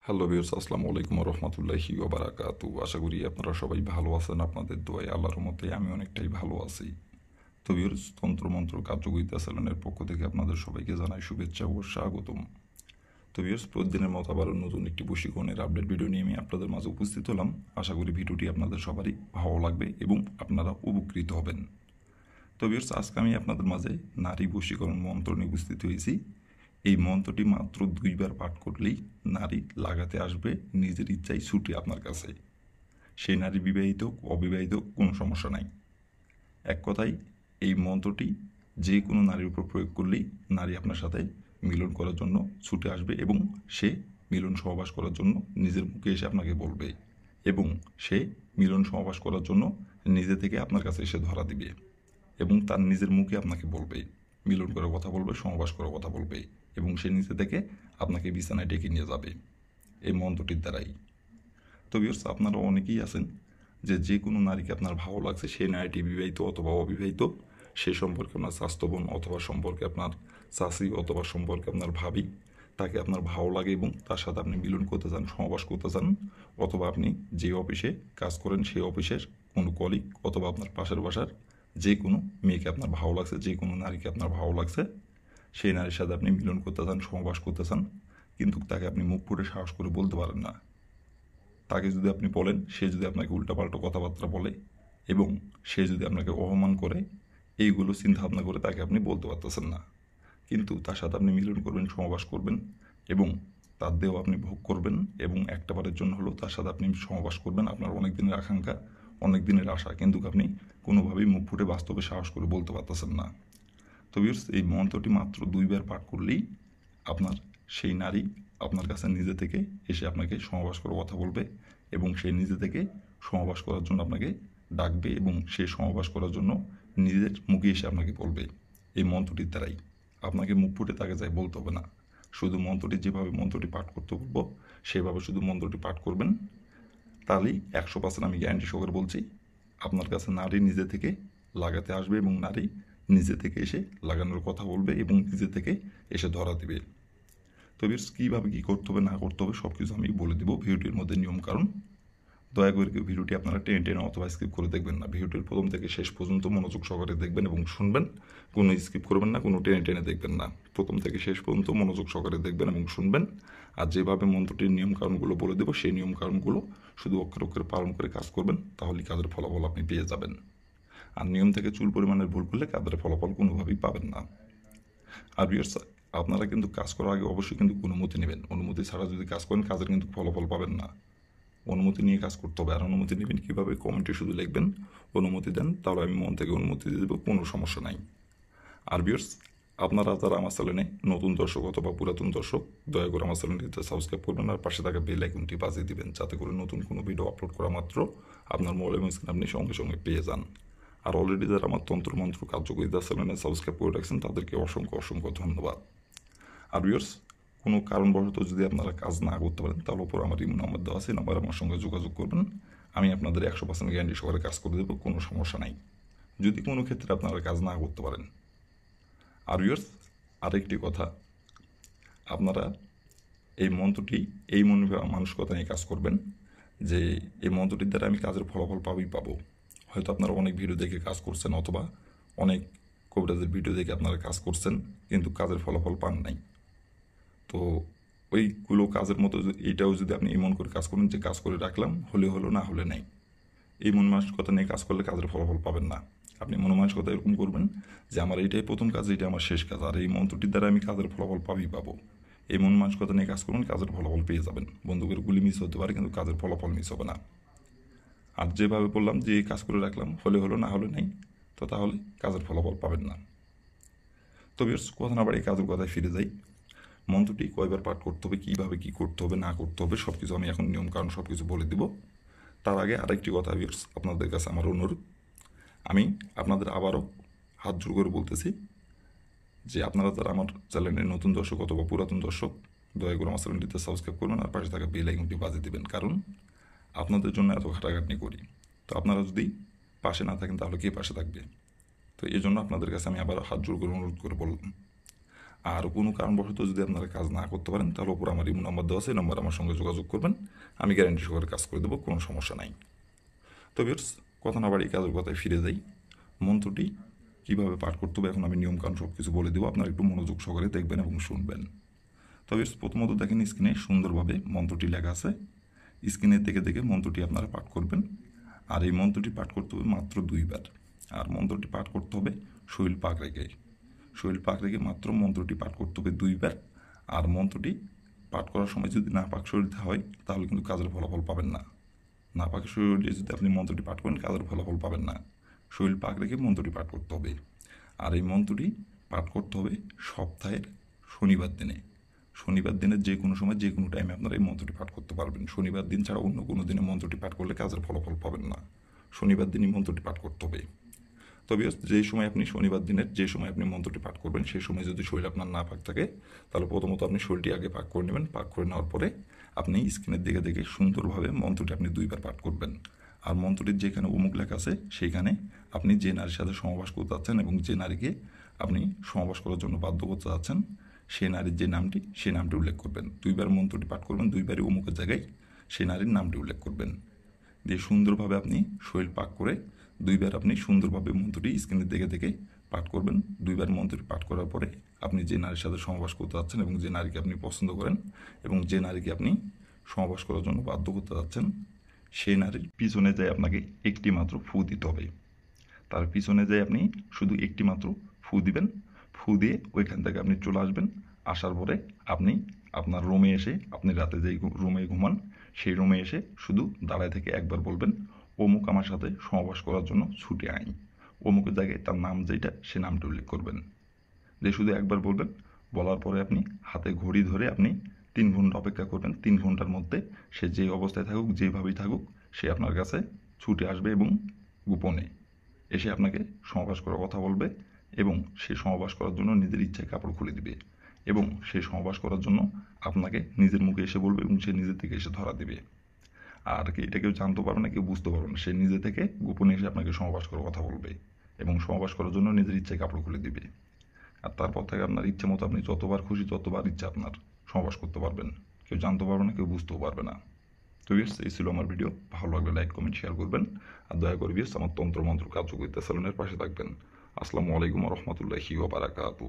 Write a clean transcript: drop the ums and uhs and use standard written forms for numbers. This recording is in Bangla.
হ্যালো ভিউয়ার্স, আসসালামু আলাইকুম ওয়া রাহমাতুল্লাহি ওয়া বারাকাতুহু। আশা করি আপনারা সবাই ভালো আছেন। আপনাদের দোয়ায় আল্লাহর রহমতে আমি অনেকটাই ভালো আছি। তো ভিউয়ার্স, তন্ত্রমন্ত্র কার্যকরিতা চ্যানেলের পক্ষ থেকে আপনাদের সবাইকে জানাই শুভেচ্ছা ও স্বাগতম। তো ভিউয়ার্স, প্রতিদিনের মতো আবারও নতুন একটি বশীকরণের আপডেট ভিডিও নিয়ে আমি আপনাদের মাঝে উপস্থিত হলাম। আশা করি ভিডিওটি আপনাদের সবারই ভালো লাগবে এবং আপনারা উপকৃত হবেন। তো ভিউয়ার্স, আজকে আমি আপনাদের মাঝে নারী বশীকরণ মন্ত্র নিয়ে উপস্থিত হয়েছি। এই মন্ত্রটি মাত্র 2বার পাঠ করলেই নারী লাগাতে আসবে নিজের ইচ্ছায় ছুটে আপনার কাছে। সেই নারী বিবাহিত অবিবাহিত কোনো সমস্যা নাই। এক কথায় এই মন্ত্রটি যে কোনো নারীর উপর প্রয়োগ করলেই নারী আপনার সাথে মিলন করার জন্য ছুটে আসবে এবং সে মিলন সহবাস করার জন্য নিজের মুখে এসে আপনাকে বলবে এবং সে মিলন সহবাস করার জন্য নিজে থেকে আপনার কাছে এসে ধরা দিবে এবং তার নিজের মুখে আপনাকে বলবে, মিলন করার কথা বলবে, সহবাস করার কথা বলবে এবং সে নিজে থেকে আপনাকে বিছানায় ডেকে নিয়ে যাবে এই মন্ত্রটির দ্বারাই। তো ভিউয়ার্স, আপনারা অনেকেই আছেন যে কোনো নারীকে আপনার ভালো লাগছে, সেই নারীটি বিবাহিত অথবা অবিবাহিত, সে সম্পর্কে আপনার স্বাস্থ্যবোন অথবা সম্পর্কে আপনার চাচি অথবা সম্পর্কে আপনার ভাবি, তাকে আপনার ভালো লাগে এবং তার সাথে আপনি মিলন করতে চান, সহবাস করতে চান, অথবা আপনি যে অফিসে কাজ করেন সেই অফিসের কোনো কলিগ অথবা আপনার পাশের বাসার যে কোনো মেয়েকে আপনার ভালো লাগছে, যে কোনো নারীকে আপনার ভালো লাগছে, সেই নারীর সাথে আপনি মিলন করতে চান, সহবাস করতে চান, কিন্তু তাকে আপনি মুখ ফুটে সাহস করে বলতে পারেন না। তাকে যদি আপনি বলেন, সে যদি আপনাকে উল্টাপাল্টা কথাবার্তা বলে এবং সে যদি আপনাকে অপমান করে, এইগুলো চিন্তা ভাবনা করে তাকে আপনি বলতে পারতেছেন না। কিন্তু তার সাথে আপনি মিলন করবেন, সহবাস করবেন এবং তার দেহ আপনি ভোগ করবেন এবং একটা বারের জন্য হলেও তার সাথে আপনি সহবাস করবেন। আপনার অনেক দিনের আকাঙ্ক্ষা, অনেক দিনের আশা, কিন্তু আপনি কোনোভাবেই মুখ ফুটে বাস্তবে সাহস করে বলতে পারতেছেন না। তো ভিউয়ার্স, এই মন্ত্রটি মাত্র 2বার পাঠ করলেই আপনার সেই নারী আপনার কাছে নিজে থেকে এসে আপনাকে সহবাস করার কথা বলবে এবং সে নিজে থেকে সহবাস করার জন্য আপনাকে ডাকবে এবং সে সহবাস করার জন্য নিজের মুখে এসে আপনাকে বলবে এই মন্ত্রটির দ্বারাই। আপনাকে মুখ ফুটে তাকে যাই বলতে হবে না, শুধু মন্ত্রটি যেভাবে মন্ত্রটি পাঠ করতে বলবো সেভাবে শুধু মন্ত্রটি পাঠ করবেন। তাহলেই 100% আমি গ্যারান্টি সহকারে বলছি, আপনার কাছে নারী নিজে থেকে লাগাতে আসবে এবং নারী নিজে থেকে এসে লাগানোর কথা বলবে এবং নিজে থেকে এসে ধরা দিবে। তো ভিউয়ার্স, কীভাবে কী করতে হবে না করতে হবে সব কিছু আমি বলে দেবো ভিডিওটির মধ্যে নিয়মকানুন। দয়া করে কেউ ভিডিওটি আপনারা টেনে টেনে অথবা স্কিপ করে দেখবেন না। ভিডিওটির প্রথম থেকে শেষ পর্যন্ত মনোযোগ সহকারে দেখবেন এবং শুনবেন। কোনো স্কিপ করবেন না, কোনো টেনে টেনে দেখবেন না। প্রথম থেকে শেষ পর্যন্ত মনোযোগ সহকারে দেখবেন এবং শুনবেন। আর যেভাবে মন্ত্রটির নিয়মকানুনগুলো বলে দেবো সেই নিয়মকানুনগুলো শুধু অক্ষরে অক্ষরে পালন করে কাজ করবেন, তাহলেই কাজের ফলাফল আপনি পেয়ে যাবেন। আর নিয়ম থেকে চুল পরিমাণের ভুল করলে কাজের ফলাফল কোনোভাবেই পাবেন না। আর ভিউয়ার্স, আপনারা কিন্তু কাজ করার আগে অবশ্যই কিন্তু অনুমতি নেবেন। অনুমতি ছাড়া যদি কাজ করেন কাজের কিন্তু ফলাফল পাবেন না। অনুমতি নিয়ে কাজ করতে হবে। আর অনুমতি নেবেন কীভাবে? কমেন্টে শুধু লিখবেন অনুমতি দেন, তাহলে আমি মন থেকে অনুমতি দিয়ে দেবো, কোনো সমস্যা নাই। আর ভিউয়ার্স, আপনারা যারা আমার চ্যানেলে নতুন দর্শক অথবা পুরাতন দর্শক, দয়া করে আমার চ্যানেলটিতে সাবস্ক্রাইব করবেন আর পাশে থাকা বেল আইকনটি বাজিয়ে দিবেন, যাতে করে নতুন কোনো ভিডিও আপলোড করা মাত্র আপনার মোবাইল এবং স্ক্রিনে আপনি সঙ্গে সঙ্গে পেয়ে যান। আর অলরেডি যারা আমার তন্ত্রমন্ত্র কার্যকরিতা চ্যানেলে সাবস্ক্রাইব করে রাখছেন তাদেরকে অসংখ্য অসংখ্য ধন্যবাদ। আর ভিউয়ার্স, কোনো কারণবশত যদি আপনারা কাজ না করতে পারেন তাহলে ওপর আমার ইমো নাম্বার দেওয়া আছে, নাম্বারে আমার সঙ্গে যোগাযোগ করবেন। আমি আপনাদের 100% গ্যারান্টি সহকারে কাজ করে দেবো, কোনো সমস্যা নাই যদি কোনো ক্ষেত্রে আপনারা কাজ না করতে পারেন। আর ভিউয়ার্স, আরেকটি কথা, আপনারা এই মন্ত্রটি এই মানসিকতা নিয়ে কাজ করবেন যে এই মন্ত্রটির দ্বারা আমি কাজের ফলাফল পাবো। হয়তো আপনারা অনেক ভিডিও দেখে কাজ করছেন অথবা অনেক কবিরাজের ভিডিও দেখে আপনারা কাজ করছেন, কিন্তু কাজের ফলাফল পান নাই। তো ওইগুলো কাজের মতো এইটাও যদি আপনি এমন করে কাজ করেন যে কাজ করে রাখলাম, হলে হলো, না হলে নাই, এই মন মানসিকতা নিয়ে কাজ করলে কাজের ফলাফল পাবেন না। আপনি মন মানসিকতা এরকম করবেন যে আমার এইটাই প্রথম কাজ, এইটা আমার শেষ কাজ, আর এই মন্ত্রটির দ্বারা আমি কাজের ফলাফল পাবো। এই মন মানসিকতা নিয়ে কাজ করুন, কাজের ফলাফল পেয়ে যাবেন। বন্দুকের গুলি মিস হতে পারে কিন্তু কাজের ফলাফল মিস হবে না। আর যেভাবে বললাম যে এই কাজ করে রাখলাম, হলে হলো, না হলে নাই, তো তাহলে কাজের ফলাফল পাবেন না। তো ভিউয়ার্স, কথা না বাড়ি কাজের কথায় ফিরে যাই। মন্ত্রটি কয়বার পাঠ করতে হবে, কীভাবে কী করতে হবে না করতে হবে সব কিছু আমি এখন নিয়মকানুন সব কিছু বলে দেব। তার আগে আরেকটি কথা ভিউয়ার্স, আপনাদের কাছে আমার অনুরোধ, আমি আপনাদের আবারও হাত জোর করে বলতেছি যে আপনারা যারা আমার চ্যানেলের নতুন দর্শক অথবা পুরাতন দর্শক, দয়া করে আমার চ্যানেলটিতে সাবস্ক্রাইব করবেন আর পাশে থাকা বেল আইকনটি বাজিয়ে দেবেন, কারণ আপনাদের জন্য এত খাটাখাটনি করি। তো আপনারা যদি পাশে না থাকেন তাহলে কে পাশে থাকবে? তো এই জন্য আপনাদের কাছে আমি আবার হাত জোর করে অনুরোধ করে বললাম। আর কোনো কারণবশত যদি আপনারা কাজ না করতে পারেন তাহলে ওপর আমার ইমো নাম্বার দেওয়া আছে, এই নম্বরে আমার সঙ্গে যোগাযোগ করবেন, আমি গ্যারান্টি সহকারে কাজ করে দেবো, কোনো সমস্যা নাই। তো ভিউয়ার্স, কথা না বাড়িয়ে কাজের কথায় ফিরে যাই। মন্ত্রটি কীভাবে পাঠ করতে হবে এখন আমি নিয়মকানুন সব কিছু বলে দেবো, আপনারা একটু মনোযোগ সহকারে দেখবেন এবং শুনবেন। তবে প্রথমত দেখেন স্ক্রিনে সুন্দরভাবে মন্ত্রটি লেখা আছে, স্ক্রিনে দেখে দেখে মন্ত্রটি আপনারা পাঠ করবেন। আর এই মন্ত্রটি পাঠ করতে হবে মাত্র 2 বার। আর মন্ত্রটি পাঠ করতে হবে শরীর পাক রেখে, শরীর পাক রেখে মাত্র মন্ত্রটি পাঠ করতে হবে 2 বার। আর মন্ত্রটি পাঠ করার সময় যদি না পাক শরীরে হয় তাহলে কিন্তু কাজের ফলাফল পাবেন না। না পাক শরীরে যদি আপনি মন্ত্রটি পাঠ করেন কাজের ফলাফল পাবেন না। শরীর পাক রেখে মন্ত্রটি পাঠ করতে হবে। আর এই মন্ত্রটি পাঠ করতে হবে সপ্তাহের শনিবার দিনে। শনিবার দিনের যে কোনো সময় যে কোনো টাইমে আপনারা এই মন্ত্রটি পাঠ করতে পারবেন। শনিবার দিন ছাড়া অন্য কোনো দিনে মন্ত্রটি পাঠ করলে কাজের ফলাফল পাবেন না। শনিবার দিনই মন্ত্রটি পাঠ করতে হবে। তবে যে সময় আপনি শনিবার দিনের যে সময় আপনি মন্ত্রটি পাঠ করবেন সেই সময় যদি শরীর আপনার না পাক থাকে তাহলে প্রথমত আপনি শরীরটি আগে পাক করে নেবেন। পাক করে নেওয়ার পরে আপনি স্ক্রিনের দিকে দেখে সুন্দরভাবে মন্ত্রটি আপনি 2 বার পাঠ করবেন। আর মন্ত্রটির যেখানে অমুক লেখা আছে সেইখানে আপনি যে নারীর সাথে সহবাস করতে যাচ্ছেন এবং যে নারীকে আপনি সহবাস করার জন্য বাধ্য করতে যাচ্ছেন সেই নারীর যে নামটি সেই নামটি উল্লেখ করবেন। 2 বার মন্ত্রটি পাঠ করবেন, 2 বারই অমুকের জায়গায় সেই নারীর নামটি উল্লেখ করবেন। দিয়ে সুন্দরভাবে আপনি শরীর পাক করে 2 বার আপনি সুন্দরভাবে মন্ত্রটি স্ক্রিনের দেখে দেখে পাঠ করবেন। 2 বার মন্ত্রটি পাঠ করার পরে আপনি যে নারীর সাথে সহবাস করতে যাচ্ছেন এবং যে নারীকে আপনি পছন্দ করেন এবং যে নারীকে আপনি সহবাস করার জন্য বাধ্য করতে যাচ্ছেন সেই নারীর পিছনে যায় আপনাকে একটি মাত্র ফু দিতে হবে। তার পিছনে যায় আপনি শুধু একটি মাত্র ফু দিবেন। ফু দিয়ে ওইখান থেকে আপনি চলে আসবেন। আসার পরে আপনি আপনার রুমে এসে আপনি রাতে যেই রুমে ঘুমান সেই রুমে এসে শুধু দাঁড়ায় থেকে একবার বলবেন, অমুক আমার সাথে সহবাস করার জন্য ছুটে আই। অমুকের জায়গায় তার নাম যেটা সে নামটা উল্লেখ করবেন। যে শুধু একবার বলবেন, বলার পরে আপনি হাতে ঘড়ি ধরে আপনি 3 ঘন্টা অপেক্ষা করবেন। 3 ঘন্টার মধ্যে সে যে অবস্থায় থাকুক যেভাবেই থাকুক সে আপনার কাছে ছুটে আসবে এবং গোপনে এসে আপনাকে সহবাস করার কথা বলবে এবং সে সহবাস করার জন্য নিজের ইচ্ছায় কাপড় খুলে দিবে এবং সে সহবাস করার জন্য আপনাকে নিজের মুখে এসে বলবে এবং সে নিজের থেকে এসে ধরা দিবে। আর এটা কেউ জানতে পারবে না, কেউ বুঝতে পারবে না। সে নিজে থেকে গোপনে এসে আপনাকে সহবাস করার কথা বলবে এবং সহবাস করার জন্য নিজের ইচ্ছায় কাপড় খুলে দিবে। আর তারপর থেকে আপনার ইচ্ছে মতো আপনি যতবার খুশি যতবার ইচ্ছা আপনার সহবাস করতে পারবেন। কেউ জানতে পারবে না, কেউ বুঝতেও পারবে না। তো ভিউয়ার্স, এই ছিল আমার ভিডিও। ভালো লাগলে লাইক কমেন্ট শেয়ার করবেন। আর দয়া করে ভিউয়ার্স আমার তন্ত্র মন্ত্র কার্যকরিতা চ্যানেলের পাশে থাকবেন। আসসালামু আলাইকুম ওয়া রাহমাতুল্লাহি ওয়া বারাকাতুহু।